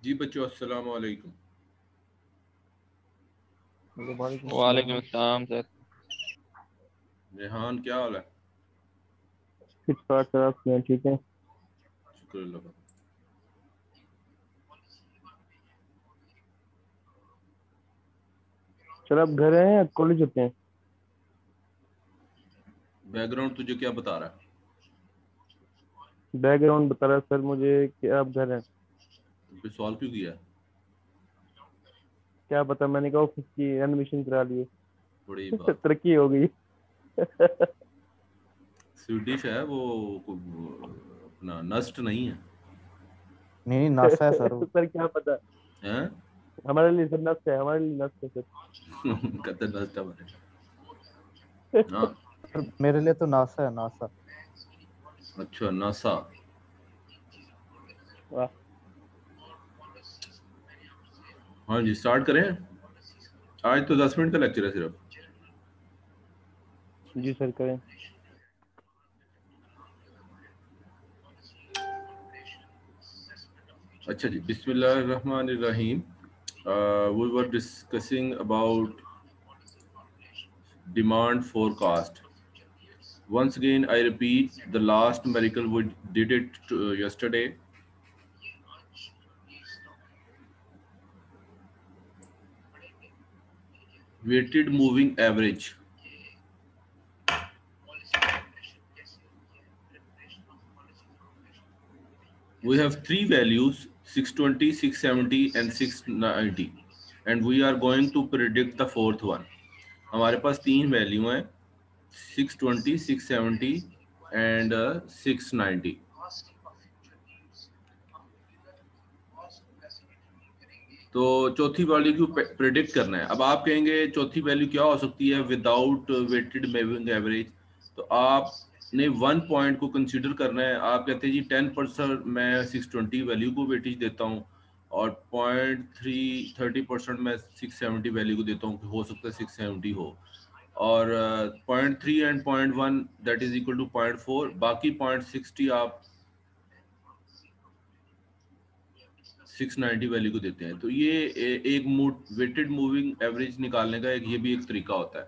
जी बच्चों, अस्सलाम वालेकुम। वालेकुम वालेकुम अस्सलाम। अस्सलाम सर। रेहान, क्या हाल है? ठीक ठाक सर, आप सुनाएं, ठीक है? शुक्र अल्लाह का। सर आप घर हैं या कॉलेज होते हैं? बैकग्राउंड तुझे क्या बता रहा है? बैकग्राउंड बता रहा है सर मुझे कि आप घर हैं। फिर सवाल क्यों किया है? क्या पता, मैंने कहा ऑफिस की एडमिशन करा लिए। बड़ी बात है। तरक्की हो गई। स्वीडिश है वो, अपना नस्ट नहीं है। नहीं नहीं, नासा है सर वो। सर क्या पता, हैं? हमारे लिए सर नष्ट है, हमारे लिए नष्ट है कहते नस्ट है बने। सर। हाँ। सर मेरे लिए तो नासा है, नासा। अच्छा, नासा। वाह। हाँ जी, स्टार्ट करें। आज तो 10 मिनट का लेक्चर है सिर्फ। जी सर करें। अच्छा जी, बिस्मिल्लाहिर्रहमानिर्रहीम। We were discussing about demand forecast. Once again, I repeat the last miracle we did it yesterday. Weighted moving average. We have three values: 620, 670 and 690, and we are going to predict the fourth one. हमारे पास तीन value हैं, 620, 670 and 690. तो चौथी value को predict करना है। अब आप कहेंगे चौथी वैल्यू क्या हो सकती है विदाउट वेटेड मूविंग एवरेज? तो आपने 1 पॉइंट को कंसीडर करना है। आप कहते हैं जी 10% मैं 620 वैल्यू को वेटेज देता हूँ और 0.30% मैं 670 वैल्यू को देता हूँ कि हो सकता है 670 हो, और 0.3 and 0.1 that is equal to 0.4। बाकी 0.60 आप 690 वैल्यू को देते हैं। तो ये एक वेटेड मूविंग एवरेज निकालने का ये भी एक तरीका होता है।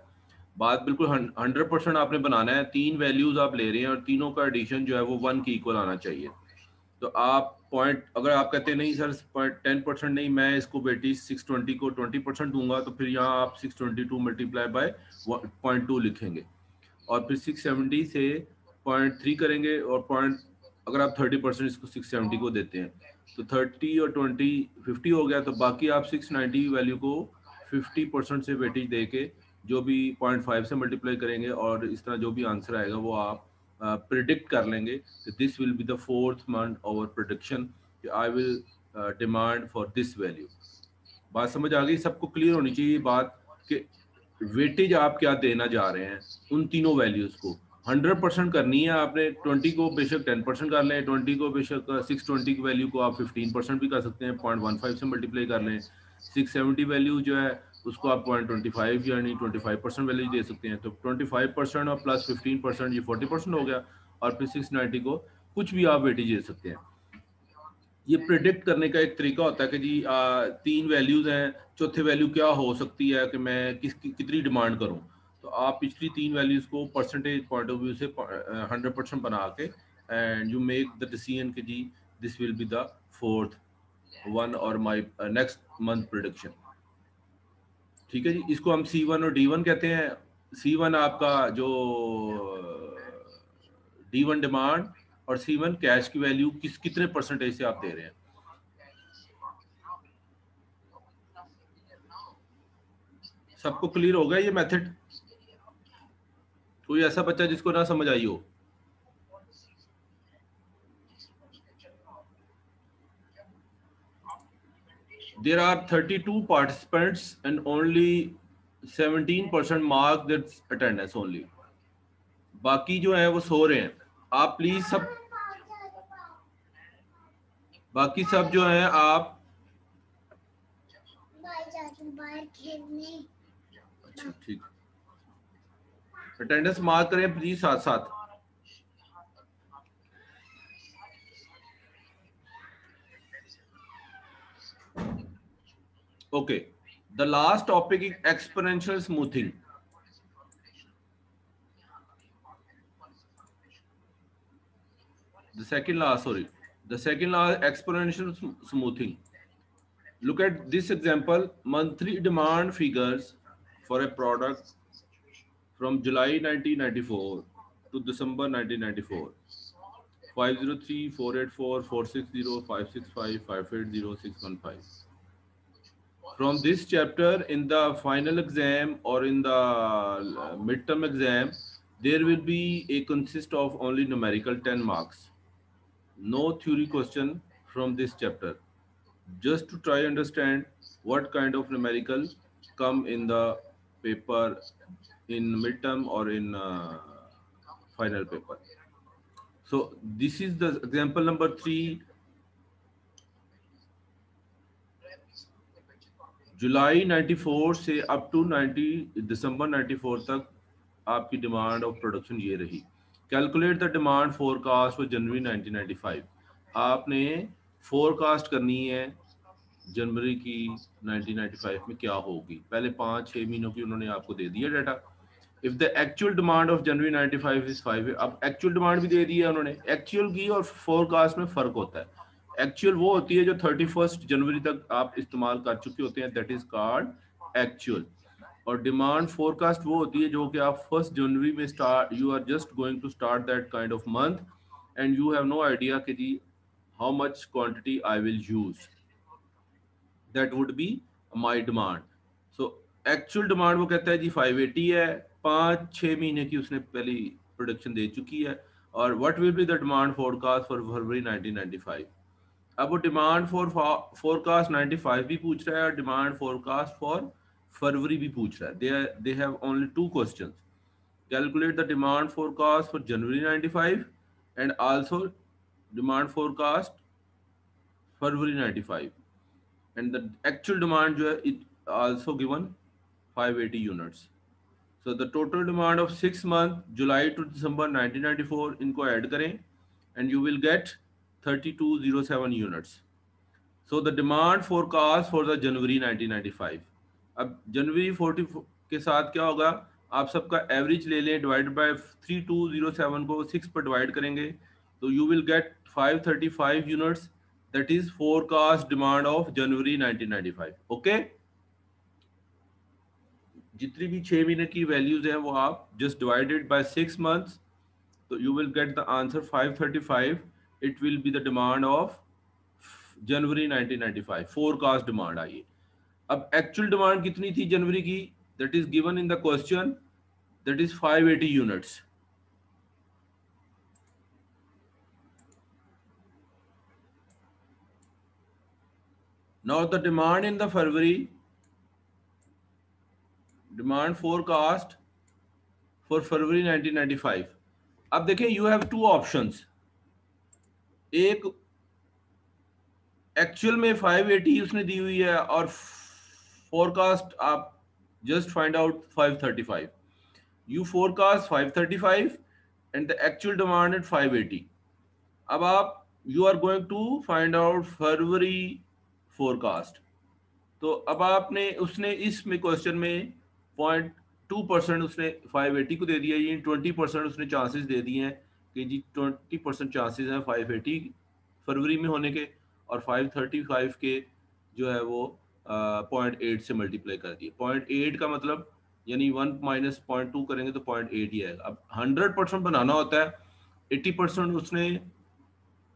बात बिल्कुल 100% आपने बनाना है। तीन वैल्यूज आप ले रहे हैं और तीनों का एडिशन जो है वो 1 के इक्वल आना चाहिए। तो आप पॉइंट, अगर आप कहते हैं नहीं सर 10% नहीं, मैं इसको वेटेज 620 को 20% दूंगा, तो फिर यहाँ आप 622 मल्टीप्लाई बाय 0.2 लिखेंगे और फिर 670 से 0.3 करेंगे और पॉइंट, अगर आप 30% इसको 670 को देते हैं तो 30 और 20 50 हो गया। तो बाकी आप 690 वैल्यू को 50% से वेटेज दे के जो भी 0.5 से मल्टीप्लाई करेंगे और इस तरह जो भी आंसर आएगा वो आप प्रिडिक्ट कर लेंगे। This will be the fourth month over prediction. I will demand for this value. बात समझ आ गई? सबको क्लियर होनी चाहिए बात कि वेटेज आप क्या देना जा रहे हैं उन तीनों वैल्यूज को। 100% करनी है आपने। 20 को बेशक 10% कर लें, 20 को बेशक 620 की वैल्यू को आप 15% भी कर सकते हैं, 0.15 से मल्टीप्लाई कर लें। 670 वैल्यू जो है उसको आप 0.25 यानी 25% वैल्यू दे सकते हैं। तो 25% और प्लस 15% ये 40% हो गया, और फिर 690 को कुछ भी आप वेटेज दे सकते हैं। ये प्रिडिक्ट करने का एक तरीका होता है कि जी तीन वैल्यूज हैं, चौथे वैल्यू क्या हो सकती है कि मैं कितनी डिमांड करूं। तो आप पिछली तीन वैल्यूज को परसेंटेज पॉइंट ऑफ व्यू से 100% बना के and you make the decision कि जी this will be the fourth one और माय नेक्स्ट मंथ प्रिडिक्शन। ठीक है जी, इसको हम C1 और D1 कहते हैं। C1 आपका जो D1 डिमांड और C1 कैश की वैल्यू कितने परसेंटेज से आप दे रहे हैं। सबको क्लियर हो गया ये मेथड? कोई ऐसा बच्चा जिसको ना समझ आई हो? There are 32 participants and only 17% mark their attendance only. बाकी जो है वो सो रहे हैं। आप प्लीज सब, बाकी सब जो है आप, अच्छा ठीक, अटेंडेंस मार्क करें प्लीज साथ साथ। Okay, the last topic is exponential smoothing. The second last, sorry, the second last exponential smoothing. Look at this example: monthly demand figures for a product from July 1994 to December 1994. 503, 484, 460, 565, 580, 615. From this chapter, in the final exam or in the midterm exam, there will be a consist of only numerical 10 marks. No theory question from this chapter. Just to try understand what kind of numerical come in the paper in midterm or in final paper. So this is the example number 3. जुलाई 94 से up to 90 दिसंबर 94 तक आपकी demand of production ये रही. Calculate the demand forecast for जनवरी 1995. आपने forecast करनी है जनवरी की 1995 में क्या होगी. पहले 5-6 महीनों की उन्होंने आपको दे दिया data. If the actual demand of January 95 is 5, अब एक्चुअल डिमांड भी दे दी है उन्होंने. एक्चुअल की और फोरकास्ट में फर्क होता है. एक्चुअल वो होती है जो 31 जनवरी तक आप इस्तेमाल कर चुके होते हैं, दैट इज कॉल्ड एक्चुअल. और डिमांड फोरकास्ट वो होती है जो कि आप 1 जनवरी में start, you are just going to start that kind of month and you have no idea कि जी how much quantity I will use, that would be my demand. So actual demand वो कहता है जी 580 है, 5-6 महीने की उसने पहली प्रोडक्शन दे चुकी है. और what will be the demand forecast for February 1995. अब वो डिमांड फॉर फोरकास्ट 95 भी पूछ रहा है और डिमांड फोरकास्ट फॉर फरवरी भी पूछ रहा है. They have only 2 questions. Calculate the demand forecast for January 95 and also demand forecast February 95. And the actual demand जो है it also given 580 units. So the total demand of 6 month July to December 1994 इनको add करें and you will get 3207 units. So the demand forecast for the January 1995. अब जनवरी 40 के साथ क्या होगा, आप सबका एवरेज ले लें, डिवाइड बाय 3207 को 6 पर डिवाइड करेंगे तो you will get 535 units. That is forecast demand of January 1995. Okay, जितनी भी 6 महीने की वैल्यूज हैं वो आप जस्ट डिवाइडेड बाय 6 मंथ्स, तो you will get the answer 535. It will be the demand of January 1995. Forecast demand आई है. अब एक्चुअल डिमांड कितनी थी जनवरी की, that is given in the question, that is 580 units. Now the demand in the February, demand forecast for February 1995. अब देखें, you have 2 options. एक एक्चुअल में 580 उसने दी हुई है और फोरकास्ट आप just find out 535. You forecast 535 and the actual demand at 580. अब आप you are going to find out February forecast. तो अब आपने उसने इसमें क्वेश्चन में 0.2% उसने 580 को दे दिया, ये 20% उसने चांसेस दे दिए हैं कि जी 20% चांसेस हैं 580 फरवरी में होने के, और 535 के जो है वो 0.8 से मल्टीप्लाई कर दिए. 0.8 का मतलब यानी 1 माइनस 0.2 करेंगे तो 0.8 ही आएगा. अब 100% बनाना होता है, 80% उसने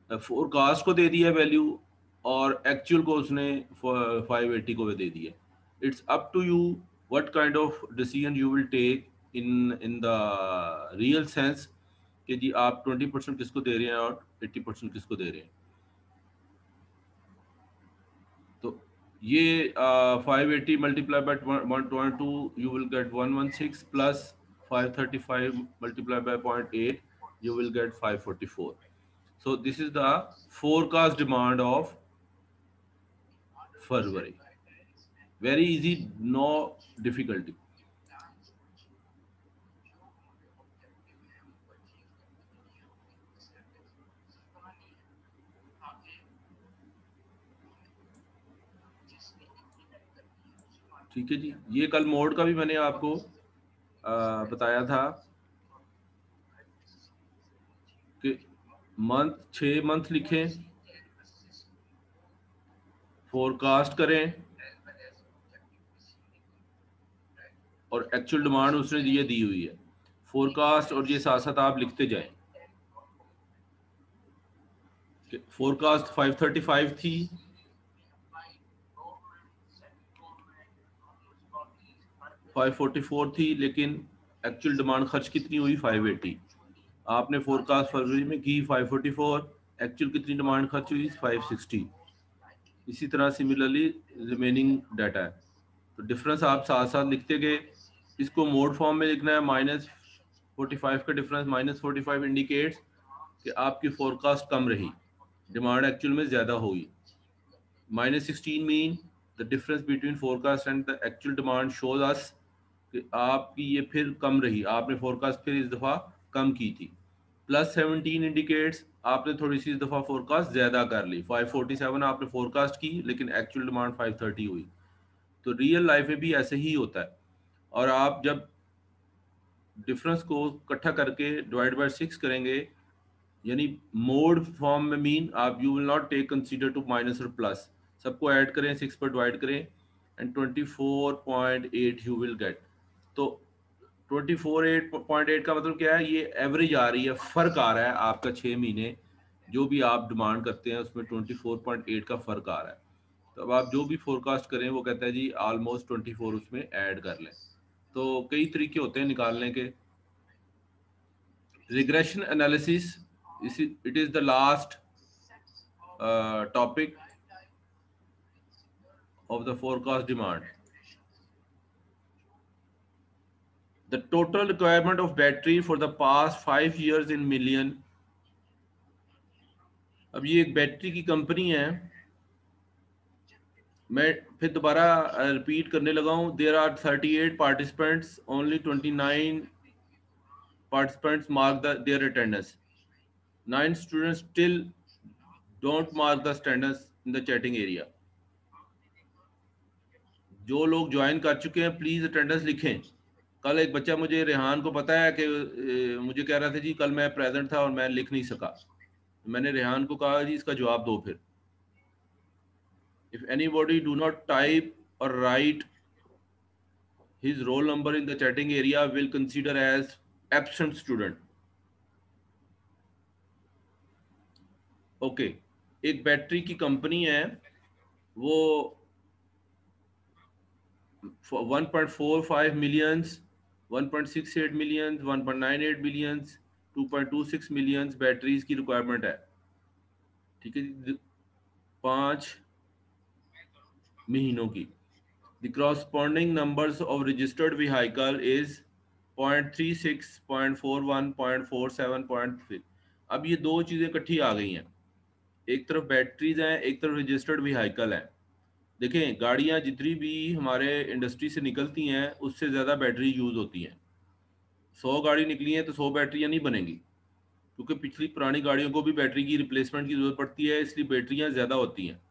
फोरकास्ट को दे दिया वैल्यू और एक्चुअल को उसने 580 को दे दिया. It's up to you what kind of decision you will take in the real sense कि जी आप 20% किसको दे रहे हैं और 80% किसको दे रहे हैं. तो ये 580 multiply by 1.2 you will gate 116 plus 535 multiply by 0.8 you will get 544. So this is the forecast demand of February. Very easy, no difficulty. ठीक है जी। ये कल मोड का भी मैंने आपको बताया था कि मंथ 6 मंथ लिखें, फोरकास्ट करें और एक्चुअल डिमांड उसने ये दी हुई है, फोरकास्ट और ये साथ साथ आप लिखते जाएं। फोरकास्ट 535 थी, 544 थी, लेकिन एक्चुअल डिमांड खर्च कितनी हुई 580। आपने फोरकास्ट फरवरी में की 544, एक्चुअल कितनी डिमांड खर्च हुई 560। इसी तरह सिमिलरली रिमेनिंग डाटा है, तो डिफरेंस आप साथ साथ लिखते गए। इसको मोड फॉर्म में लिखना है, -45 का डिफरेंस, -45 इंडिकेट्स कि आपकी फोरकास्ट कम रही, डिमांड एक्चुअल में ज्यादा हुई। -16 mean the difference between forecast and the actual demand shows us कि आपकी ये फिर कम रही, आपने फोरकास्ट फिर इस दफा कम की थी। +17 इंडिकेट्स आपने थोड़ी सी इस दफा फोरकास्ट ज्यादा कर ली, 547 आपने फोरकास्ट की लेकिन एक्चुअल डिमांड 530 हुई। तो रियल लाइफ में भी ऐसे ही होता है। और आप जब डिफरेंस को इकट्ठा करके डिवाइड बाय 6 करेंगे, यानी मोड फॉर्म में मीन आप you will not take consider to minus और प्लस, सबको ऐड करें, 6 पर डिवाइड करें एंड 24.8 यू विल गेट। तो 24.8 का मतलब क्या है, ये एवरेज आ रही है, फर्क आ रहा है आपका 6 महीने जो भी आप डिमांड करते हैं उसमें 24.8 का फर्क आ रहा है। तो अब आप जो भी फोरकास्ट करें वो कहता है जी ऑलमोस्ट 24 उसमें ऐड कर लें। तो कई तरीके होते हैं निकालने के। Regression analysis, it is the last topic of the forecast demand. The total requirement of battery for the past 5 years in million. अब ये एक बैटरी की कंपनी है, मैं फिर दोबारा रिपीट करने लगा हूँ। There are 38 participants, only 29 participants mark their attendance, 9 students still don't mark the attendance in the chatting area. जो लोग ज्वाइन कर चुके हैं प्लीज अटेंडेंस लिखें। कल एक बच्चा, मुझे रेहान को पता है कि मुझे कह रहा था जी कल मैं प्रेजेंट था और मैं लिख नहीं सका। मैंने रेहान को कहा जी इसका जवाब दो फिर। If anybody do not type और write his roll number in the chatting area will consider as absent student. Okay, एक बैटरी की कंपनी है, वो 1.45 millions, 1.68 millions, 1.98 millions, 2.26 millions batteries की रिक्वायरमेंट है। ठीक है जी, 5 महीनों की। The corresponding numbers of registered vehicle is 0.36, 0.41, 0.47, 0.3। अब ये दो चीजें इकट्ठी आ गई हैं, एक तरफ बैटरीज हैं, एक तरफ रजिस्टर्ड व्हीकल है। देखें, गाड़ियां जितनी भी हमारे इंडस्ट्री से निकलती हैं उससे ज़्यादा बैटरी यूज़ होती हैं। 100 गाड़ी निकली हैं तो 100 बैटरियां नहीं बनेंगी, क्योंकि पिछली पुरानी गाड़ियों को भी बैटरी की रिप्लेसमेंट की ज़रूरत पड़ती है, इसलिए बैटरियां ज़्यादा होती हैं।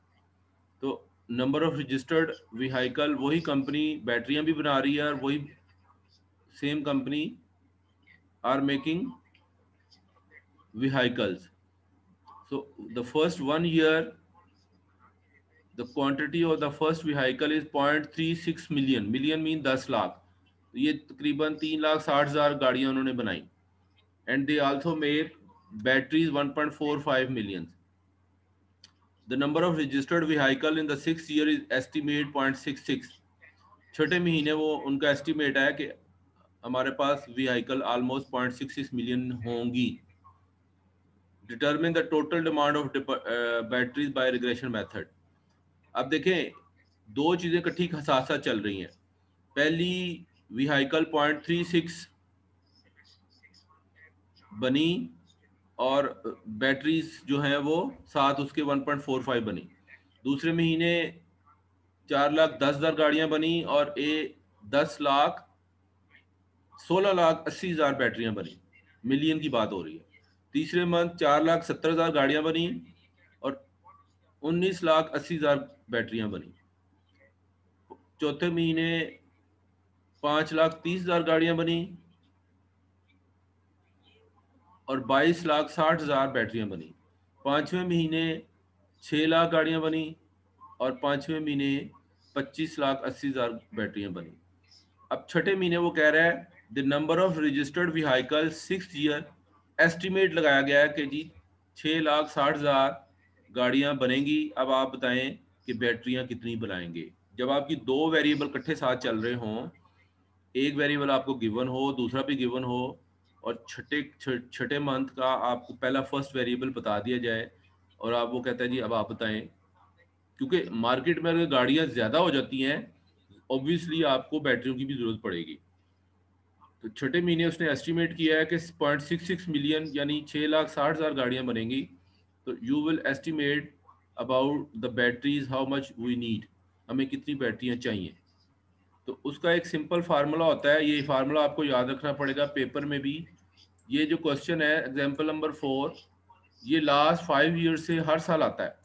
तो नंबर ऑफ रजिस्टर्ड व्हीकल, वही कंपनी बैटरियां भी बना रही है और वही same company are making vehicles. So the first 1 year the quantity of the first vehicle is 0.36 million, million mean 10 lakh, ये तकरीबन 3,60,000 गाड़ियां उन्होंने बनाई। And they also made batteries 1.45 million. The number of registered vehicle in the 6th year is estimate 0.66। छठे महीने वो उनका estimate है कि हमारे पास व्हीकल ऑलमोस्ट 0.66 मिलियन होंगी। Determine the total demand of batteries by regression method. अब देखें, दो चीजें इकट्ठी साथ साथ चल रही हैं। पहली, व्हीकल 0.36 बनी और बैटरीज जो हैं वो साथ उसके 1.45 बनी। दूसरे महीने 4,10,000 गाड़ियां बनी और 16,80,000 बैटरियां बनी, मिलियन की बात हो रही है। तीसरे मंथ 4,70,000 गाड़ियां बनी और 19,80,000 बैटरियां बनी। चौथे महीने 5,30,000 गाड़ियां बनी और 22,60,000 बैटरियां बनी। पांचवें महीने 6 लाख गाड़ियां बनी और पांचवें महीने 25,80,000 बैटरियां बनी। अब छठे महीने वो कह रहा है the number of registered vehicle 6th year, estimate लगाया गया है कि जी 6,60,000 गाड़ियां बनेंगी। अब आप बताएं कि बैटरियां कितनी बनाएंगे। जब आपकी दो वेरिएबल इकट्ठे साथ चल रहे हों, एक वेरिएबल आपको गिवन हो, दूसरा भी गिवन हो, और छठे मंथ का आपको पहला फर्स्ट वेरिएबल बता दिया जाए और आप वो कहता है जी अब आप बताएं, क्योंकि मार्केट में अगर गाड़ियां ज्यादा हो जाती हैं ऑब्वियसली आपको बैटरियों की भी जरूरत पड़ेगी। तो छठे महीने उसने एस्टिमेट किया है कि 0.66 मिलियन यानी 6,60,000 गाड़ियां बनेंगी। तो you will estimate about the batteries how much we need, हमें कितनी बैटरियां चाहिए। तो उसका एक सिंपल फार्मूला होता है, ये फार्मूला आपको याद रखना पड़ेगा पेपर में भी। ये जो क्वेश्चन है एग्जाम्पल नंबर 4, ये लास्ट 5 ईयर से हर साल आता है।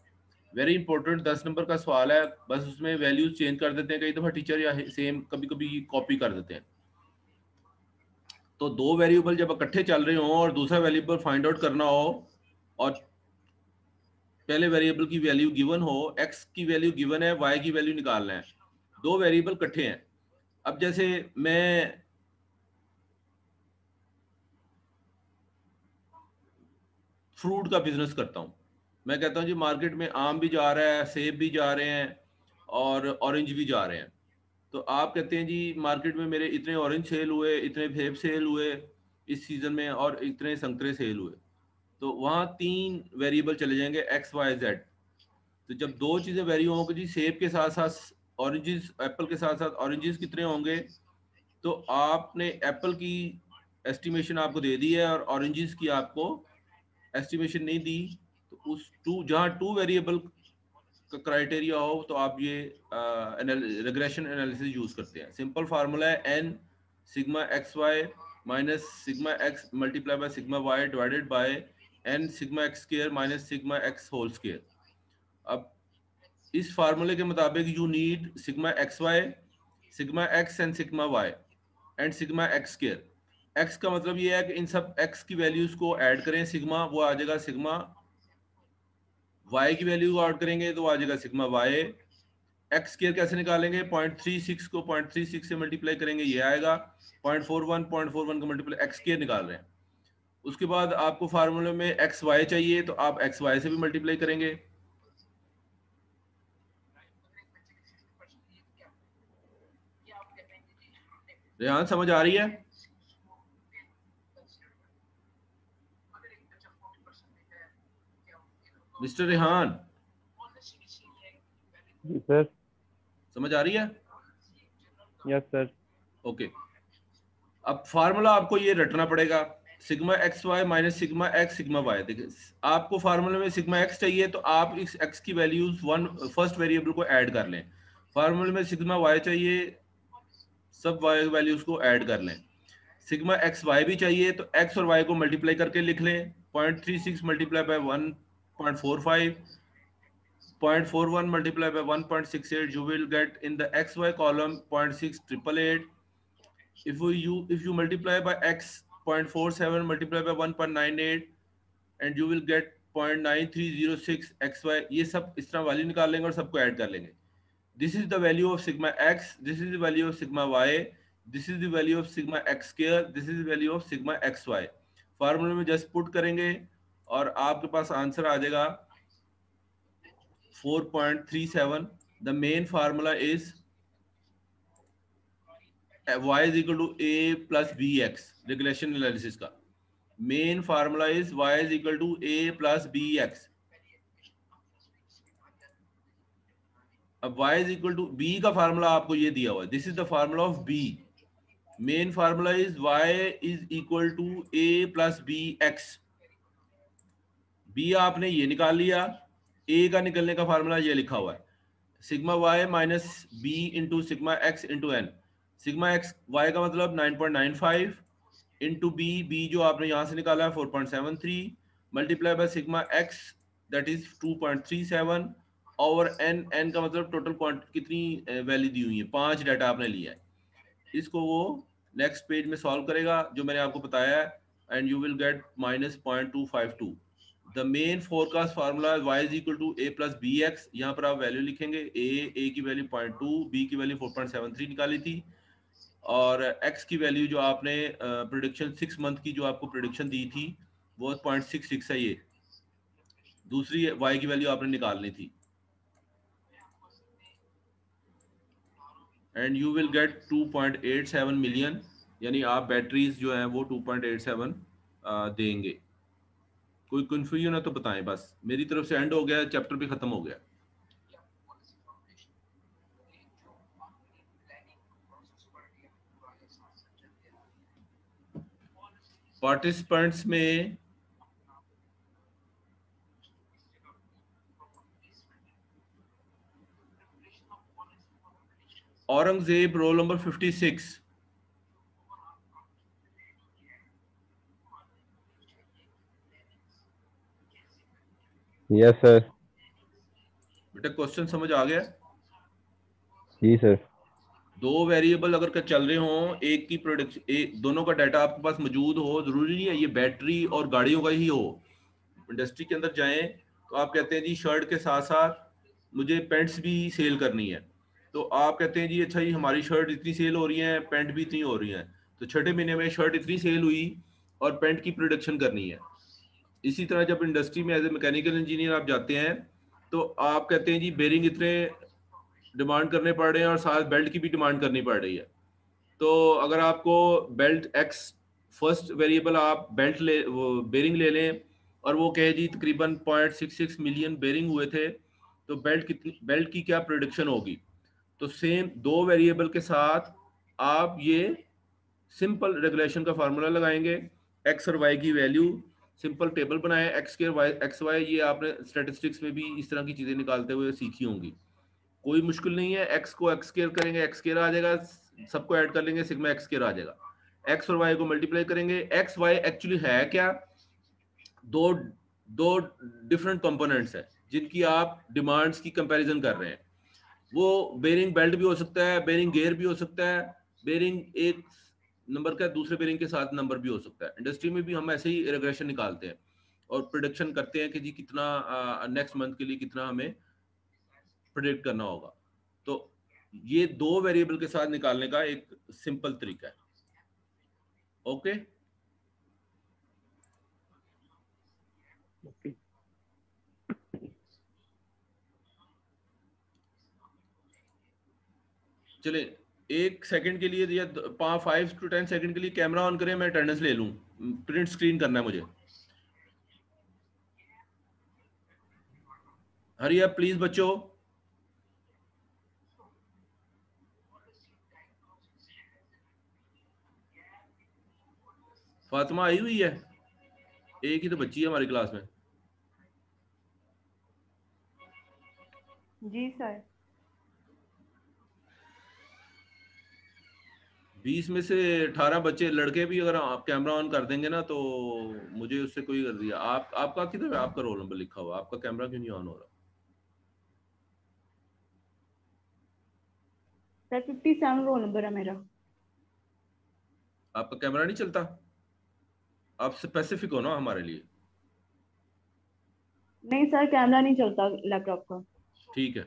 वेरी इंपॉर्टेंट 10 नंबर का सवाल है, बस उसमें वैल्यूज चेंज कर देते हैं कई दफा टीचर, या सेम कभी कभी कॉपी कर देते हैं। तो दो वेरिएबल जब इकट्ठे चल रहे हो और दूसरा वेरिएबल फाइंड आउट करना हो और पहले वेरिएबल की वैल्यू गिवन हो, x की वैल्यू गिवन है, y की वैल्यू निकालना है, दो वेरिएबल इकट्ठे हैं। अब जैसे मैं फ्रूट का बिजनेस करता हूँ, मैं कहता हूँ जी मार्केट में आम भी जा रहा है, सेब भी जा रहे हैं और ऑरेंज भी जा रहे हैं। तो आप कहते हैं जी मार्केट में मेरे इतने ऑरेंज सेल हुए, इतने सेब सेल हुए इस सीजन में और इतने संतरे सेल हुए। तो वहाँ तीन वेरिएबल चले जाएंगे x y z। तो जब दो चीजें वेरी होंगी जी, सेब के साथ साथ ऑरेंजेस, एप्पल के साथ साथ ऑरेंजेस कितने होंगे, तो आपने एप्पल की एस्टिमेशन आपको दे दी है और ऑरेंजेस की आपको एस्टिमेशन नहीं दी। तो उस जहाँ टू वेरिएबल का क्राइटेरिया हो तो आप ये रिग्रेशन एनालिसिस यूज करते हैं। सिंपल फार्मूला है n sigma x y minus sigma x multiply by sigma y divided by n sigma x square minus sigma x whole square. अब इस फार्मूले के मुताबिक you need sigma x y, sigma x and sigma y and sigma x square. X का मतलब ये है कि इन सब एक्स की वैल्यूज को ऐड करें, सिग्मा वो आ जाएगा सिग्मा, वाई की वैल्यू को ऐड करेंगे तो आ जाएगा सिग्मा वाई। एक्स स्क्वायर कैसे निकालेंगे, 0.36 को 0.36 से मल्टीप्लाई करेंगे, ये आएगा 0.41 का मल्टीप्लाई एक्स स्क्वायर निकाल रहे हैं। उसके बाद आपको फार्मूले में एक्स वाई चाहिए तो आप एक्स वाई से भी मल्टीप्लाई करेंगे। रेहान समझ आ रही है? Mister Rehan sir. समझ आ रही है? Yes sir. ओके, अब फार्मूला आपको ये रटना पड़ेगा, sigma x y minus sigma x sigma y. देखिए आपको फार्मूले में सिग्मा एक्स चाहिए तो आप इस एक्स की वैल्यूज वन फर्स्ट वेरिएबल को ऐड कर लें। फार्मूले में सिग्मा वाई चाहिए, सब वाई वैल्यूज को ऐड कर लें। सिग्मा एक्स वाई भी चाहिए तो एक्स और वाई को मल्टीप्लाई करके लिख लें, 0.36 multiply by 1.45, 0.41 multiplied by 1.68, you will get in the xy column 0.6888. If you multiply by x 0.47 multiplied by 1.98 and you will get 0.9306 xy। ये सब इस तरह वैल्यू निकाल लेंगे और सबको ऐड कर लेंगे। This is the value of sigma x, this is the value of sigma y, this is the value of sigma x square, this is the value of sigma xy। फार्मूले में just put करेंगे और आपके पास answer आ जाएगा 4.37। The main formula is y is equal to a plus bx। Regression analysis का main formula is y is equal to a plus bx। अब y is equal to b का formula आपको ये दिया हुआ है, this is the formula of b। Main formula is y is equal to a plus bx। b आपने ये निकाल लिया, a का निकलने का फार्मूला ये लिखा हुआ है, sigma y minus b into sigma x into n. Sigma x y का मतलब 9.95 इंटू बी, बी जो आपने यहाँ से निकाला है 4.73 multiply by sigma x that is 2.37 over n, n का मतलब टोटल क्वांटिटी कितनी वैल्यू दी हुई है, 5 डाटा आपने लिया है, इसको वो नेक्स्ट पेज में सॉल्व करेगा जो मैंने आपको बताया है, and you will get -0.252। The main forecast formula y is equal to a plus b x, यहाँ पर आप वैल्यू लिखेंगे, a की वैल्यू 0.2, b की वैल्यू 4.73 निकाली थी, और x की वैल्यू जो आपने प्रोडिक्शन 6 मंथ की जो आपको प्रोडिक्शन दी थी वो 0.66 है, ये दूसरी y की वैल्यू आपने निकालनी थी, and you will gate 2.87 million, यानी आप बैटरीज जो हैं वो 2.87 देंगे। कोई कंफ्यूजन है तो बताएं, बस मेरी तरफ से एंड हो गया, चैप्टर भी खत्म हो गया। पार्टिसिपेंट्स में Aurangzeb roll number 56, yes sir. बेटा क्वेश्चन समझ आ गया? जी सर। दो वेरिएबल अगर के चल रहे हो, एक की प्रोडक्शन, एक दोनों का डाटा आपके पास मौजूद हो, जरूरी नहीं है ये बैटरी और गाड़ियों का ही हो। इंडस्ट्री के अंदर जाएं तो आप कहते हैं जी शर्ट के साथ साथ मुझे पैंट्स भी सेल करनी है, तो आप कहते हैं जी अच्छा जी हमारी शर्ट इतनी सेल हो रही है, पैंट भी इतनी हो रही है, तो छठे महीने में शर्ट इतनी सेल हुई और पैंट की प्रोडक्शन करनी है। इसी तरह जब इंडस्ट्री में एज ए मैकेनिकल इंजीनियर आप जाते हैं तो आप कहते हैं जी बेरिंग इतने डिमांड करने पड़ रहे हैं और साथ बेल्ट की भी डिमांड करनी पड़ रही है, तो अगर आपको बेल्ट एक्स, फर्स्ट वेरिएबल आप बेल्ट ले, वो बेरिंग ले लें और वो कहे जी तकरीबन 0.66 मिलियन बेरिंग हुए थे, तो बेल्ट कितनी, बेल्ट की क्या प्रोडक्शन होगी। तो सेम दो वेरिएबल के साथ आप ये सिंपल रेगुलेशन का फार्मूला लगाएंगे, एक्स और वाई की वैल्यू, सिंपल टेबल बनाए, एक्स के वाई, एक्स वाई, ये आपने स्टैटिस्टिक्स में भी इस तरह की चीजें निकालते हुए सीखी होंगी, कोई मुश्किल नहीं है। एक्स को एक्स केयर करेंगे, एक्स केयर आ जाएगा, सबको ऐड कर लेंगे, सिग्मा एक्स केयर आ जाएगा। एक्स और वाई को मल्टीप्लाई करेंगे, एक्स वाई एक्चुअली है क्या, दो दो डिफरेंट कंपोनेंट्स है जिनकी आप डिमांड्स की कंपैरिजन कर रहे हैं। वो बेरिंग बेल्ट भी हो सकता है, बेरिंग गेयर भी हो सकता है, बेरिंग एक नंबर का दूसरे बेरिंग के साथ नंबर भी हो सकता है। इंडस्ट्री में भी हम ऐसे ही रिग्रेशन निकालते हैं और प्रोडिक्शन करते हैं कि जी कितना नेक्स्ट मंथ के लिए कितना हमें प्रिडिक्ट करना होगा। तो ये दो वेरिएबल के साथ निकालने का एक सिंपल तरीका है। ओके, चले एक सेकंड के लिए या 5 to 10 सेकंड के लिए कैमरा ऑन करें, मैं अटेंडेंस ले लूं, प्रिंट स्क्रीन करना है मुझे। हरी अप प्लीज बच्चों। फातिमा आई हुई है, एक ही तो बच्ची है हमारी क्लास में। जी सर। 20 में से 18 बच्चे लड़के भी अगर आप कैमरा ऑन कर देंगे ना तो मुझे उससे कोई कर दिया। आप आपका किधर है, आपका रोल नंबर लिखा हुआ, आपका कैमरा क्यों नहीं ऑन हो रहा? सर 57 रोल नंबर है मेरा। आपका कैमरा नहीं चलता? आप स्पेसिफिक हो ना हमारे लिए। नहीं सर, कैमरा नहीं चलता लैपटॉप का। ठीक है,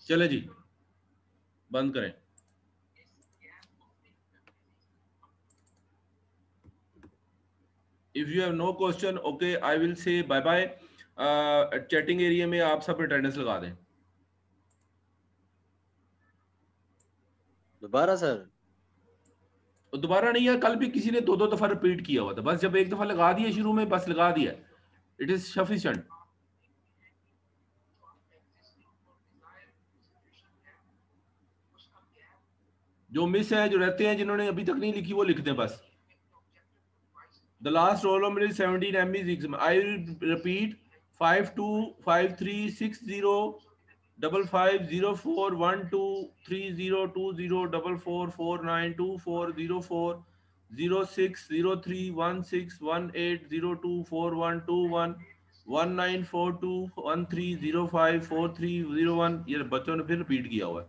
चले जी बंद करें। If you have no question, okay, I will say bye bye. Chatting area में आप सब अटेंडेंस लगा दें। दोबारा सर? तो दोबारा नहीं है, कल भी किसी ने दो दो दफा रिपीट किया हुआ था, बस जब एक दफा लगा दिया शुरू में, बस लगा दिया, इट इज सफिशिएंट। जो मिस है, जो रहते हैं, जिन्होंने अभी तक नहीं लिखी वो लिख दें बस। The last roll number is 17 MB. I will repeat 525360553020444924040603161802412110 194213054301, ये बच्चों ने फिर रिपीट किया हुआ है।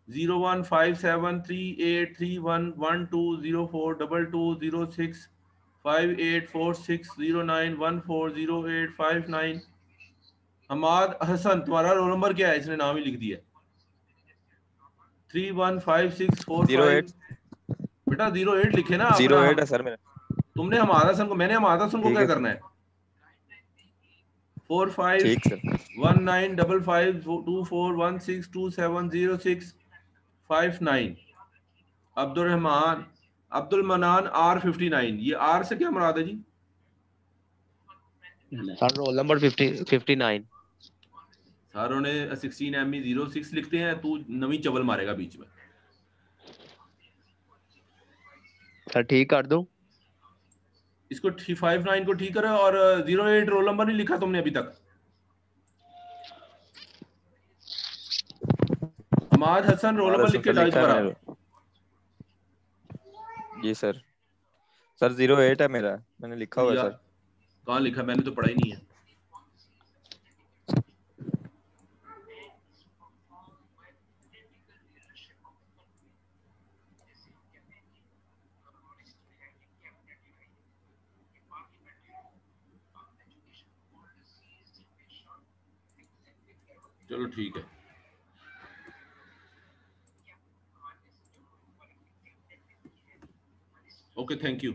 01573831206584609140859। हमाद हसन, तुम्हारा रोल नंबर क्या है? इसने नाम ही लिख दिया। 315645। 08 बेटा 08 लिखे ना अपना। 08 है सर मेरा। तुमने हमाद हसन को, मैंने हमाद हसन को ठीक क्या है करना है? ठीक सर। 4519552416270659। अब्दुल रहमान, अब्दुल मनान R59। ये R से क्या मुराद है जी? Sir roll number 59। सारों ने 16ME06 लिखते हैं, तू नवी चवल मारेगा बीच में। सर ठीक कर दूं? इसको 59 को ठीक करो, और 08 रोल नंबर नहीं लिखा तुमने अभी तक। हमाद हसन रोल नंबर लिख के डाल लिखा है दोबारा। मैंने। जी सर। सर 08 है मेरा, मैंने लिखा हुआ है यार सर। कहाँ लिखा? मैंने तो पढ़ा ही नहीं है। चलो ठीक है। Okay, thank you.